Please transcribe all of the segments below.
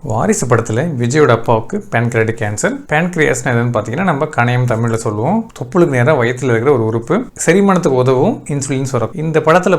வாரிசு படத்தில் விஜயோட அப்பாவுக்கு பேன்கிரியாட்டிக் கேன்சர். பேன்கிரியாஸ்னா எதுன்னு பார்த்தீங்கன்னா நம்ம கணையம் தமிழில் சொல்லுவோம். தொப்புளுக்கு நேராக வயிற்றில் இருக்கிற ஒரு உறுப்பு, செரிமானத்துக்கு உதவும் இன்சுலின் சுரக்கும். இந்த படத்தில்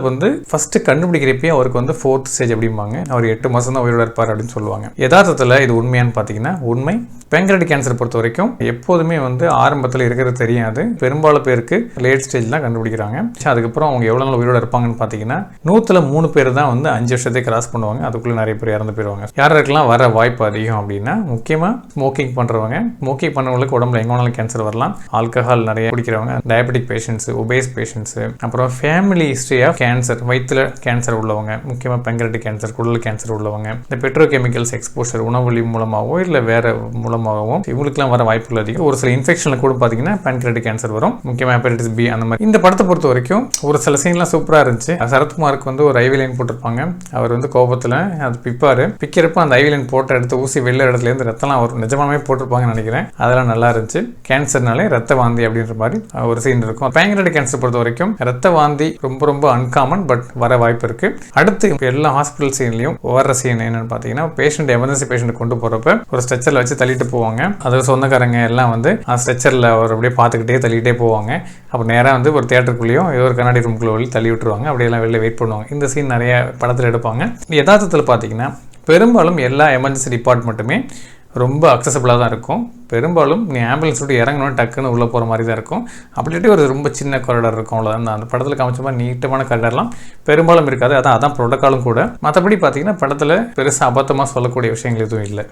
ஃபர்ஸ்ட் கண்டுபிடிக்கிறப்பே அவருக்கு 4th ஸ்டேஜ் அப்படிம்பாங்க. அவர் 8 மாதம் தான் உயிரோட இருப்பார் அப்படின்னு சொல்லுவாங்க. யதார்த்தத்தில் இது உண்மையானு பார்த்தீங்கன்னா உண்மை. பேன்கிரியாட்டிக் கேன்சர் பொறுத்த வரைக்கும் எப்போதுமே ஆரம்பத்தில் இருக்கிறது தெரியாது. பெரும்பாலும் பேருக்கு லேட் ஸ்டேஜ் தான் கண்டுபிடிக்கிறாங்க. அதுக்கப்புறம் அவங்க எவ்வளோ நாள் உயிரோட இருப்பாங்கன்னு பார்த்தீங்கன்னா 100ல் 3 பேர் தான் 5 வருஷத்தை கிராஸ் பண்ணுவாங்க. அதுக்குள்ளே நிறைய பேர் இறந்து போயிடுவாங்க. யாருக்கெல்லாம் வர வாய்ப்பு அதிகம் அப்படின்னா முக்கியமாக ஸ்மோக்கிங் பண்ணுறவங்க. ஸ்மோக்கிங் பண்ணுறவங்களுக்கு உடம்புல எங்கே வேணாலும் கேன்சர் வரலாம். ஆல்கஹால் நிறைய குடிக்கிறவங்க, டயபெட்டிக் பேஷண்ட்ஸ், ஒபேஸ் பேஷண்ட்ஸ், அப்புறம் ஃபேமிலி ஹிஸ்ட்ரி ஆஃப் கேன்சர், வயிற்றுல கேன்சர் உள்ளவங்க, முக்கியமாக பேன்கிரியாட்டிக் கேன்சர், குடல் கேன்சர் உள்ளவங்க, இந்த பெட்ரோகெமிக்கல்ஸ் எக்ஸ்போஷர் உணவொலி மூலமாகவோ இல்லை வேற மூலமாகவும் இவங்களுக்குலாம் வர வாய்ப்புகள் அதிகம். ஒரு சில இன்ஃபெக்ஷனில் கூட பார்த்தீங்கன்னா பேன்கிரியாட்டிக் கேன்சர் வரும், முக்கியமாக ஹெப்படைட்டிஸ் பி அந்த மாதிரி. இந்த படத்தை பொறுத்த வரைக்கும் ஒரு சில சீன்லாம் சூப்பராக இருந்துச்சு. சரத்குமாருக்கு ஒரு ஐவி லைன் போட்டிருப்பாங்க. அவர் கோபத்தில் அது பிப்பாரு. பிக்கிறப்ப அந்த ஐவி லைன் போட்ட எடுத்து ஊசி வெளில இடத்துலேருந்து ரத்தம்லாம் அவர் நிஜமாவே போட்டிருப்பாங்கன்னு நினைக்கிறேன். அதெல்லாம் நல்லா இருந்துச்சு. கேன்சர்னாலே ரத்த வாந்தி அப்படின்ற மாதிரி ஒரு சீன் இருக்கும். பேன்கிரியாட்டிக் கேன்சர் பொறுத்த வரைக்கும் ரத்த வாந்தி ரொம்ப ரொம்ப அன்காமன், பட் வர வாய்ப்பு இருக்கு. அடுத்து எல்லா ஹாஸ்பிட்டல் சீன்லையும் வர்ற சீன் என்னன்னு பார்த்தீங்கன்னா, பேஷண்ட் எமர்ஜென்சி பேஷண்ட் கொண்டு போறப்ப ஒரு ஸ்ட்ரெச்சர்ல வச்சு தள்ளிட்டு போவாங்க. அது சொந்தக்காரங்க எல்லாம் ஸ்ட்ரெச்சர்ல அவர் அப்படியே பார்த்துக்கிட்டே தள்ளிட்டே போவாங்க. அப்போ நேராக ஒரு தியேட்டருக்குள்ளேயும் ஏதோ ஒரு கண்ணாடி ரூமுக்குள்ள தள்ளி விட்டுருவாங்க. அப்படியெல்லாம் வெளில வெயிட் பண்ணுவாங்க. இந்த சீன் நிறைய படத்தில் எடுப்பாங்க. யதார்த்தத்தில் பார்த்தீங்கன்னா பெரும்பாலும் எல்லா எமர்ஜென்சி டிபார்ட்மெண்ட்டுமே ரொம்ப அக்சசபிளாக தான் இருக்கும். பெரும்பாலும் நீ ஆம்புலன்ஸ் விட்டு இறங்கணும் டக்குன்னு உள்ளே போகிற மாதிரி தான் இருக்கும். அப்படின்ட்டு ஒரு ரொம்ப சின்ன காரிடார் இருக்கும். அவ்வளோதான். அந்த படத்தில் காமிச்ச மாதிரி நீட்டமான காரிடார்லாம் பெரும்பாலும் இருக்காது. அதான் ப்ரோட்டோக்காலும் கூட. மற்றபடி பார்த்தீங்கன்னா படத்தில் பெருசாக அபத்தமாக சொல்லக்கூடிய விஷயங்கள் எதுவும் இல்லை.